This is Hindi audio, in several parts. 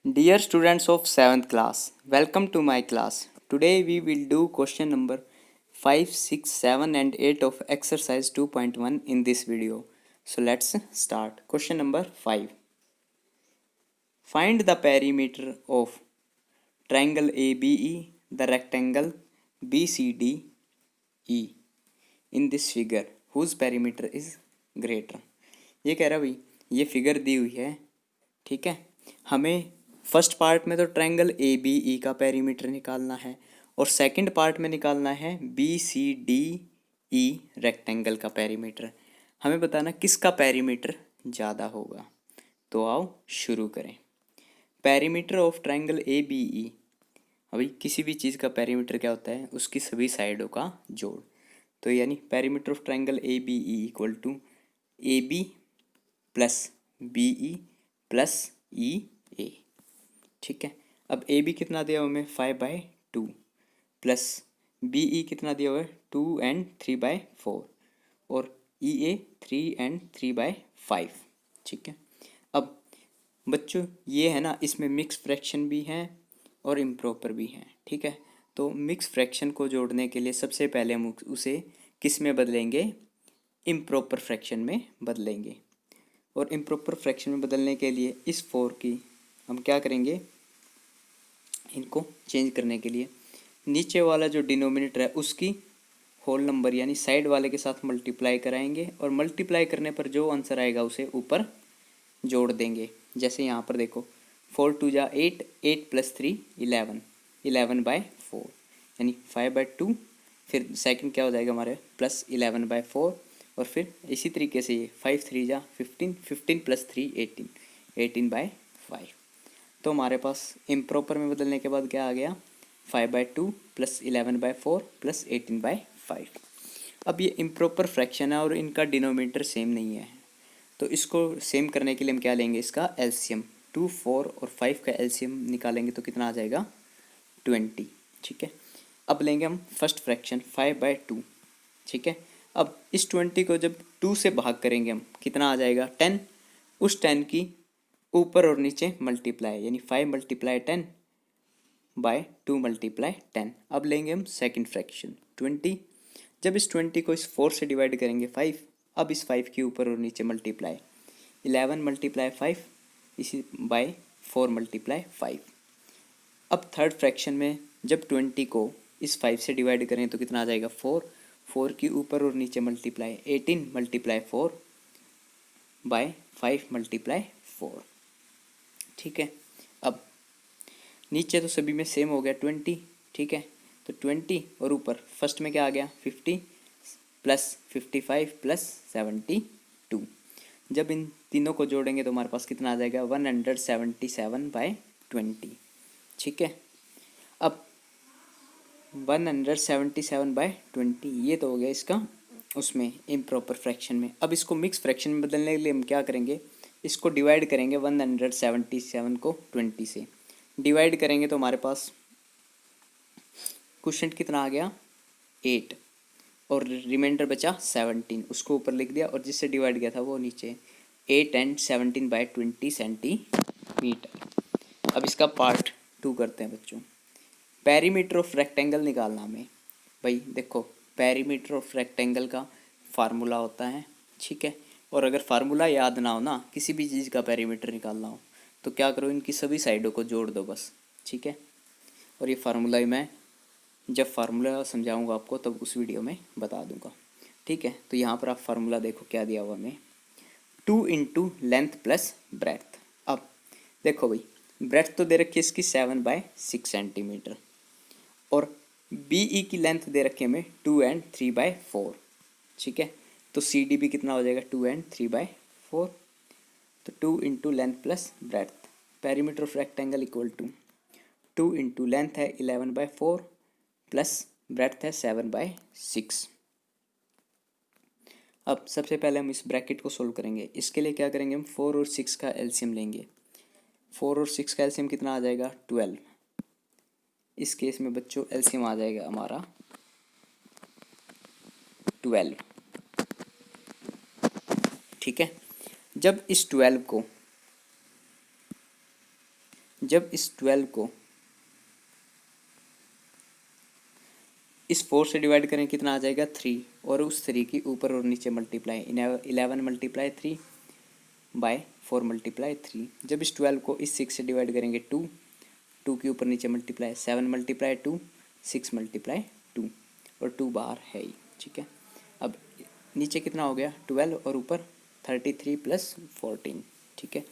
Dear students of 7th class, welcome to my class. Today we will do question number 5, 6, 7 and 8 of exercise 2.1 in this video. So let's start. Question number 5. Find the perimeter of triangle ABE, the rectangle BCDE in this figure whose perimeter is greater. ये कह रहा भाई ये फिगर दी हुई है, ठीक है। हमें फर्स्ट पार्ट में तो ट्रायंगल ए बी ई का पेरीमीटर निकालना है और सेकंड पार्ट में निकालना है B C D E rectangle का पेरीमीटर। हमें बताना किसका पेरीमीटर ज़्यादा होगा। तो आओ शुरू करें। Perimeter of triangle A B E, अभी किसी भी चीज़ का पेरीमीटर क्या होता है, उसकी सभी साइडों का जोड़। तो यानी perimeter of triangle A B E equal to A B plus B E plus E A, ठीक है। अब ए बी कितना दिया हुआ हमें 5/2 प्लस बी ई कितना दिया हुआ है 2 and 3/4 और ई ए 3 and 3/5, ठीक है। अब बच्चों ये है ना, इसमें मिक्स फ्रैक्शन भी है और इम्प्रॉपर भी है, ठीक है। तो मिक्स फ्रैक्शन को जोड़ने के लिए सबसे पहले हम उसे किस में बदलेंगे, इम्प्रॉपर फ्रैक्शन में बदलेंगे। और इम्प्रॉपर फ्रैक्शन में बदलने के लिए इस 4 की हम क्या करेंगे, इनको चेंज करने के लिए नीचे वाला जो डिनोमिनेटर है उसकी होल नंबर यानी साइड वाले के साथ मल्टीप्लाई कराएंगे और मल्टीप्लाई करने पर जो आंसर आएगा उसे ऊपर जोड़ देंगे। जैसे यहाँ पर देखो 4 × 2 = 8, 8 + 3 11, 11/4 यानी 5/2। फिर सेकंड क्या हो जाएगा हमारे प्लस 11/4 और फिर इसी तरीके से ये 5 × 3 = 15, 15 + 3 18, 18/5। तो हमारे पास इम्प्रॉपर में बदलने के बाद क्या आ गया 5/2 प्लस 11/4 प्लस 18/5। अब ये इम्प्रॉपर फ्रैक्शन है और इनका डिनोमिनेटर सेम नहीं है, तो इसको सेम करने के लिए हम क्या लेंगे, इसका एलसीएम 2, 4 और 5 का एलसीएम निकालेंगे तो कितना आ जाएगा 20, ठीक है। अब लेंगे हम फर्स्ट फ्रैक्शन 5/2, ठीक है। अब इस 20 को जब 2 से भाग करेंगे हम कितना आ जाएगा 10, उस 10 की ऊपर और नीचे मल्टीप्लाई यानी 5 × 10/2 × 10। अब लेंगे हम सेकंड फ्रैक्शन 20, जब इस 20 को इस 4 से डिवाइड करेंगे 5, अब इस 5 के ऊपर और नीचे मल्टीप्लाई 11 × 5 इसी बाय 4 × 5। अब थर्ड फ्रैक्शन में जब 20 को इस 5 से डिवाइड करें तो कितना आ जाएगा 4, 4 के ऊपर और नीचे मल्टीप्लाई 18 × 4 बाय 5 × 4, ठीक है। अब नीचे तो सभी में सेम हो गया 20, ठीक है। तो 20 और ऊपर फर्स्ट में क्या आ गया 50 प्लस 55 प्लस 72। जब इन तीनों को जोड़ेंगे तो हमारे पास कितना आ जाएगा 177/20, ठीक है। अब 177/20 ये तो हो गया इसका उसमें इम्प्रॉपर फ्रैक्शन में। अब इसको मिक्स फ्रैक्शन में बदलने के लिए हम क्या करेंगे, इसको डिवाइड करेंगे 177 को 20 से डिवाइड करेंगे तो हमारे पास क्वेश्चन कितना आ गया 8 और रिमाइंडर बचा 17, उसको ऊपर लिख दिया और जिससे डिवाइड किया था वो नीचे 8 and 17/20 सेंटीमीटर। अब इसका पार्ट 2 करते हैं बच्चों। पेरीमीटर ऑफ रेक्टेंगल निकालना हमें। भाई देखो पेरीमीटर ऑफ रेक्टेंगल का फार्मूला होता है, ठीक है। और अगर फार्मूला याद ना हो ना, किसी भी चीज़ का पेरीमीटर निकालना हो तो क्या करो, इनकी सभी साइडों को जोड़ दो बस, ठीक है। और ये फार्मूला ही मैं जब फार्मूला समझाऊंगा आपको तब उस वीडियो में बता दूंगा, ठीक है। तो यहाँ पर आप फार्मूला देखो क्या दिया हुआ हमें 2 × लेंथ प्लस ब्रेथ। अब देखो भाई ब्रेथ तो दे रखी है इसकी 7/6 सेंटीमीटर और बी ई की लेंथ दे रखी है हमें 2 and 3/4, ठीक है। तो सी डी भी कितना हो जाएगा 2 and 3/4। तो 2 × length plus breadth, perimeter of rectangle equal to 2 × length है 11/4 प्लस ब्रेथ है 7/6। अब सबसे पहले हम इस ब्रैकेट को सोल्व करेंगे। इसके लिए क्या करेंगे हम 4 और 6 का एलसीएम लेंगे। 4 और 6 का एलसीएम कितना आ जाएगा 12। इस केस में बच्चों एलसीएम आ जाएगा हमारा 12, ठीक है। जब इस 12 को जब इस 12 को इस 4 से डिवाइड करें कितना आ जाएगा 3, और उस 3 की ऊपर और नीचे मल्टीप्लाई 11 मल्टीप्लाई 3 बाय 4 मल्टीप्लाई 3। जब इस 12 को इस 6 से डिवाइड करेंगे 2 के ऊपर नीचे मल्टीप्लाई 7 मल्टीप्लाई 2 6 मल्टीप्लाई 2, और 2 बाहर है ही। ठीक है, अब नीचे कितना हो गया 12 और ऊपर 33 प्लस 14। ठीक है,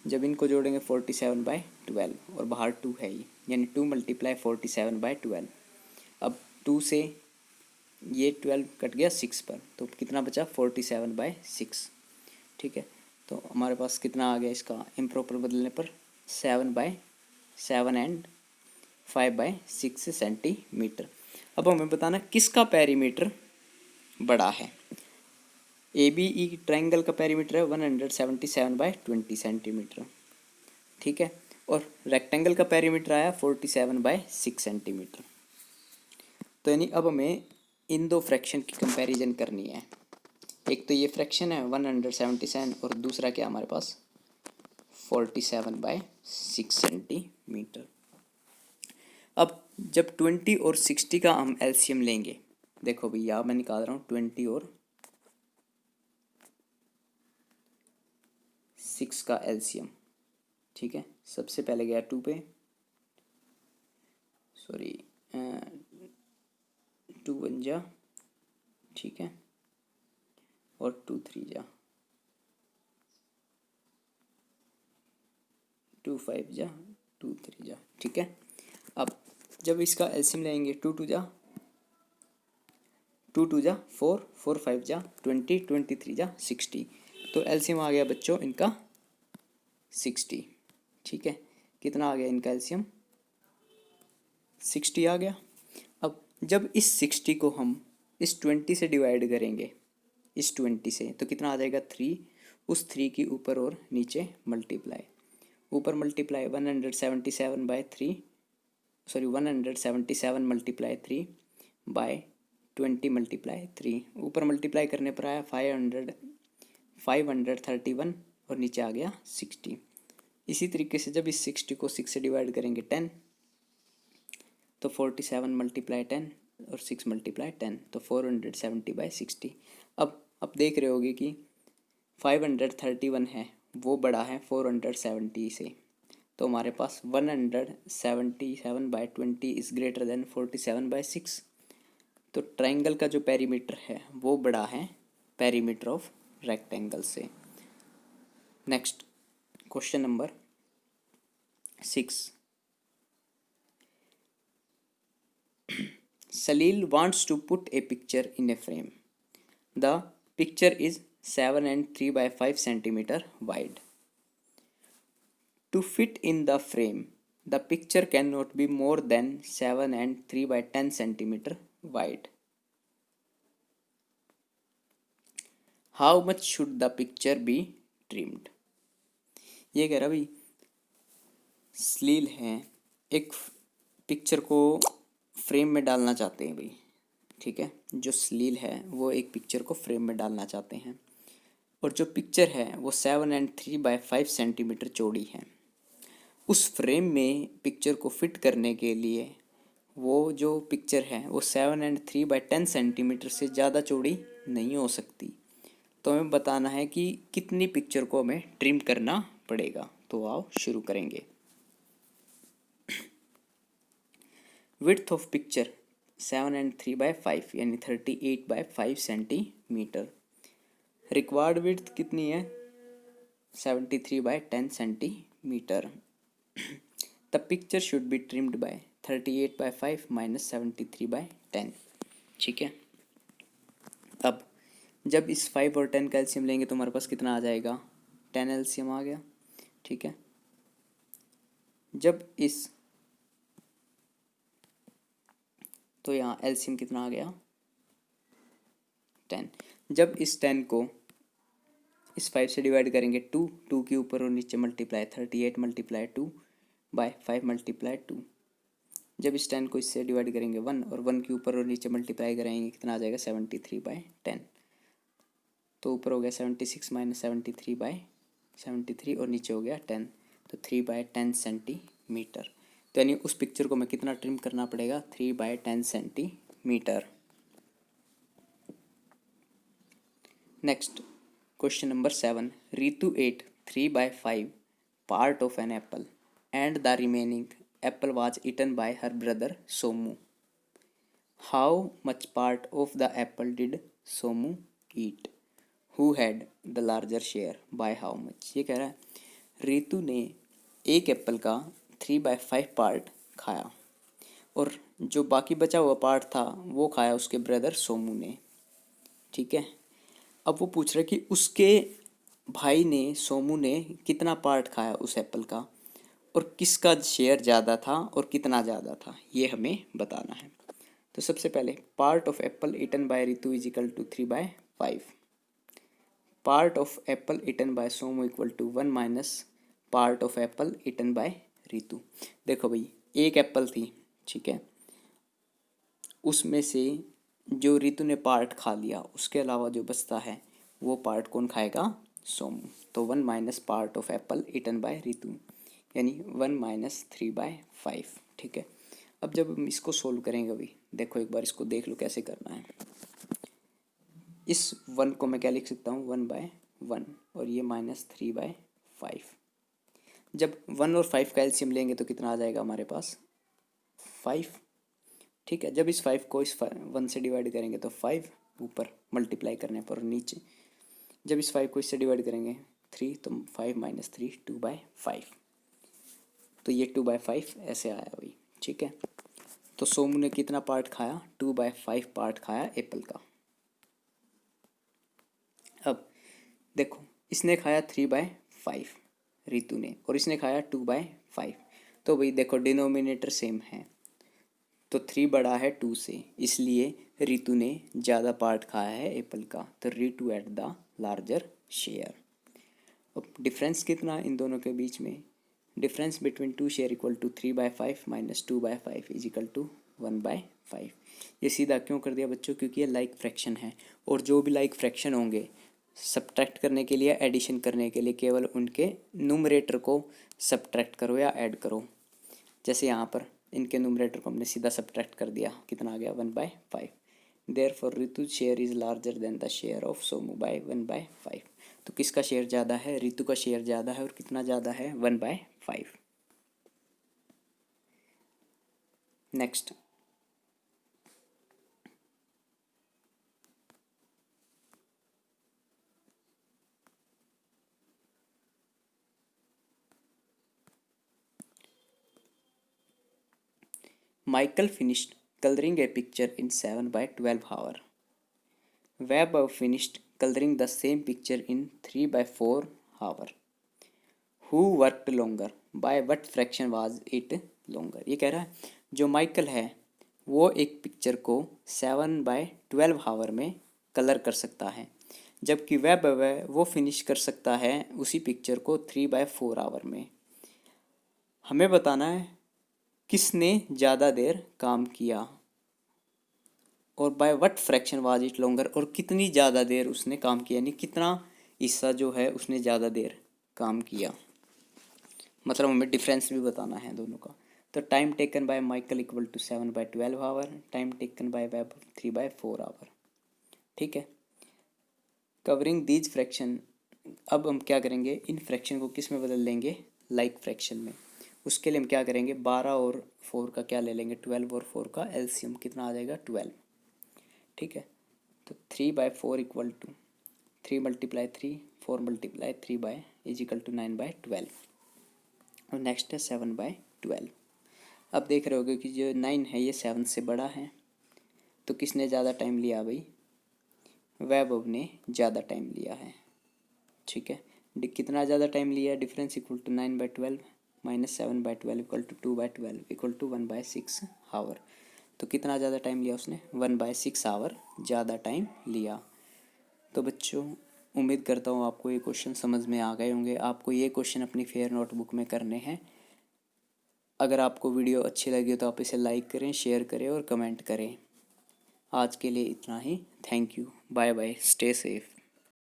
जब इनको जोड़ेंगे 47/12 और बाहर 2 है ही, यानी 2 मल्टीप्लाई 47/12। अब 2 से ये 12 कट गया 6 पर, तो कितना बचा 47/6। ठीक है, तो हमारे पास कितना आ गया इसका इम्प्रॉपर बदलने पर 7/7 एंड 5/6 सेंटीमीटर। अब हमें बताना किसका पेरीमीटर बड़ा है। ए बी ई ट्रायंगल का पेरीमीटर है 177/20 सेंटीमीटर। ठीक है, और रेक्टेंगल का पेरीमीटर आया 47/6 सेंटीमीटर। तो यानी अब हमें इन दो फ्रैक्शन की कंपैरिजन करनी है। एक तो ये फ्रैक्शन है 177 और दूसरा क्या हमारे पास 47/6 सेंटीमीटर। अब जब 20 और 60 का हम एलसीएम लेंगे, देखो भैया मैं निकाल रहा हूँ 20 और 6 का एलसीएम। ठीक है, सबसे पहले गया 2 पे, सॉरी 2 1 जा, ठीक है, और 2 3 जा, 2 5 जा, 2 3 जा। ठीक है, अब जब इसका एलसीएम लेंगे 2 2 जा 4 4 5 जा 20 23 जा 60, तो एलसीएम आ गया बच्चों इनका 60। ठीक है, कितना आ गया इनका एलसीएम 60 आ गया। अब जब इस 60 को हम इस 20 से डिवाइड करेंगे, इस 20 से, तो कितना आ जाएगा 3, उस 3 की ऊपर और नीचे मल्टीप्लाई, ऊपर multiply 177/3, sorry 177 multiply 3 by 20 multiply 3, ऊपर मल्टीप्लाई करने पर आया 531 और नीचे आ गया 60। इसी तरीके से जब इस 60 को 6 से डिवाइड करेंगे 10, तो 47 मल्टीप्लाई 10 और 6 मल्टीप्लाई 10, तो 470/60। अब देख रहे होगे कि 531 है वो बड़ा है 470 से, तो हमारे पास 177/20 इज़ ग्रेटर देन 47/6। तो ट्रायंगल का जो पेरीमीटर है वो बड़ा है पेरीमीटर ऑफ रेक्टेंगल से। Next question number 6। Salil wants to put a picture in a frame. The picture is 7 and 3/5 centimeter wide. To fit in the frame, the picture cannot be more than 7 and 3/10 centimeter wide. How much should the picture be trimmed? ये कह रहा भाई सलील हैं एक पिक्चर को फ्रेम में डालना चाहते हैं भाई। ठीक है, जो सलील है वो एक पिक्चर को फ्रेम में डालना चाहते हैं, और जो पिक्चर है वो 7 and 3/5 सेंटीमीटर चौड़ी है। उस फ्रेम में पिक्चर को फिट करने के लिए वो जो पिक्चर है वो 7 and 3/10 सेंटीमीटर से ज़्यादा चौड़ी नहीं हो सकती। तो हमें बताना है कि कितनी पिक्चर को हमें ट्रिम करना पड़ेगा। तो आओ शुरू करेंगे। विड्थ ऑफ पिक्चर 7 and 3/5 यानी 38/5 सेंटीमीटर। रिक्वायर्ड विड्थ कितनी है 73/10 centimetre. The picture should be trimmed by 38/5 minus 73/10। ठीक है, अब जब इस 5 और 10 का एलसीएम लेंगे तो हमारे पास कितना आ जाएगा 10 एलसीएम आ गया। ठीक है, जब इस तो यहाँ एलसीएम कितना आ गया 10। जब इस 10 को इस 5 से डिवाइड करेंगे 2 के ऊपर और नीचे मल्टीप्लाई 38 मल्टीप्लाई 2 बाय 5 मल्टीप्लाई 2। जब इस 10 को इससे डिवाइड करेंगे 1 और 1 के ऊपर और नीचे मल्टीप्लाई करेंगे कितना आ जाएगा 73/10। तो ऊपर हो गया 76 माइनस 73/73 और नीचे हो गया 10। तो 3/10 सेंटीमीटर। तो यानी उस पिक्चर को मैं कितना ट्रिम करना पड़ेगा, 3/10 centimetre. Next question number 7, Ritu ate 3/5 part of an apple and the remaining apple was eaten by her brother Somu. How much part of the apple did Somu eat? Who had the larger share? By how much? ये कह रहा है रितु ने एक एप्पल का 3/5 पार्ट खाया और जो बाकी बचा हुआ पार्ट था वो खाया उसके ब्रदर सोमू ने। ठीक है, अब वो पूछ रहा है कि उसके भाई ने, सोमू ने कितना पार्ट खाया उस एप्पल का और किसका शेयर ज़्यादा था और कितना ज़्यादा था, ये हमें बताना है। तो सबसे पहले part of apple eaten by Ritu is equal to 3/5। Part of apple eaten by Somu equal to 1 minus part of apple eaten by Ritu. देखो भाई, एक एप्पल थी, ठीक है, उसमें से जो रितु ने पार्ट खा लिया, उसके अलावा जो बचता है वो पार्ट कौन खाएगा, सोमू। तो 1 minus part of apple eaten by Ritu, यानी 1 माइनस 3/5। ठीक है, अब जब हम इसको सोल्व करेंगे अभी, देखो एक बार इसको देख लो कैसे करना है। इस 1 को मैं क्या लिख सकता हूँ, 1/1, और ये -3/5। जब 1 और 5 का एलसीएम लेंगे तो कितना आ जाएगा हमारे पास, 5। ठीक है, जब इस 5 को इस 1 से डिवाइड करेंगे तो 5 ऊपर मल्टीप्लाई करने पर नीचे, जब इस 5 को इससे डिवाइड करेंगे 3, तो 5 माइनस 3 2/5। तो ये 2/5 ऐसे आया भाई। ठीक है, तो सोमू ने कितना पार्ट खाया, 2/5 पार्ट खाया एप्पल का। अब देखो, इसने खाया 3/5 रितु ने, और इसने खाया 2/5। तो भाई देखो डिनोमिनेटर सेम है, तो 3 बड़ा है 2 से, इसलिए रितु ने ज़्यादा पार्ट खाया है एप्पल का। तो Ritu ate the larger share. अब डिफरेंस कितना इन दोनों के बीच में, difference between 2 share equal to 3/5 minus 2/5 is equal to 1/5। ये सीधा क्यों कर दिया बच्चों, क्योंकि ये लाइक फ्रैक्शन है, और जो भी लाइक फ्रैक्शन होंगे सब्ट्रैक्ट करने के लिए, एडिशन करने के लिए केवल उनके न्यूमरेटर को सब्ट्रैक्ट करो या ऐड करो। जैसे यहाँ पर इनके न्यूमरेटर को हमने सीधा सब्ट्रैक्ट कर दिया, कितना आ गया, 1/5। Therefore Ritu share is larger than the share of Somu by 1/5। तो किसका शेयर ज़्यादा है, रितु का शेयर ज़्यादा है, और कितना ज़्यादा है, 1/5। Next, Michael finished coloring a picture in 7/12 hour. Webb finished coloring the same picture in 3/4 hour. Who worked longer? By what fraction was it longer? ये कह रहा है जो माइकल है वो एक पिक्चर को 7/12 आवर में कलर कर सकता है, जबकि वेब वो फिनिश कर सकता है उसी पिक्चर को 3/4 आवर में। हमें बताना है किसने ज़्यादा देर काम किया, और by what fraction was it longer, और कितनी ज़्यादा देर उसने काम किया, यानी कितना हिस्सा जो है उसने ज़्यादा देर काम किया। मतलब हमें डिफरेंस भी बताना है दोनों का। तो time taken by Michael equal to 7/12 hour, time taken by Webb 3/4 hour. ठीक है, कवरिंग दीज फ्रैक्शन। अब हम क्या करेंगे, इन फ्रैक्शन को किस में बदल देंगे, लाइक फ्रैक्शन में। उसके लिए हम क्या करेंगे, 12 और 4 का क्या ले लेंगे, 12 और 4 का एलसीएम कितना आ जाएगा, 12। ठीक है, तो 3/4 equal to 3 × 3, 4 × 3 by is equal to 9/12, और नेक्स्ट है 7/12। अब देख रहे होगे कि जो 9 है ये 7 से बड़ा है, तो किसने ज़्यादा टाइम लिया भाई, वैभव ने ज़्यादा टाइम लिया है। ठीक है, कितना ज़्यादा टाइम लिया है, difference equal to 9/12 minus 7/12 equal to 2/12 equal to 1/6 hour. तो कितना ज़्यादा टाइम लिया उसने, 1/6 आवर ज़्यादा टाइम लिया। तो बच्चों उम्मीद करता हूँ आपको ये क्वेश्चन समझ में आ गए होंगे। आपको ये क्वेश्चन अपनी फेयर नोटबुक में करने हैं। अगर आपको वीडियो अच्छी लगी तो आप इसे लाइक करें, शेयर करें और कमेंट करें। आज के लिए इतना ही, thank you, bye bye, stay safe.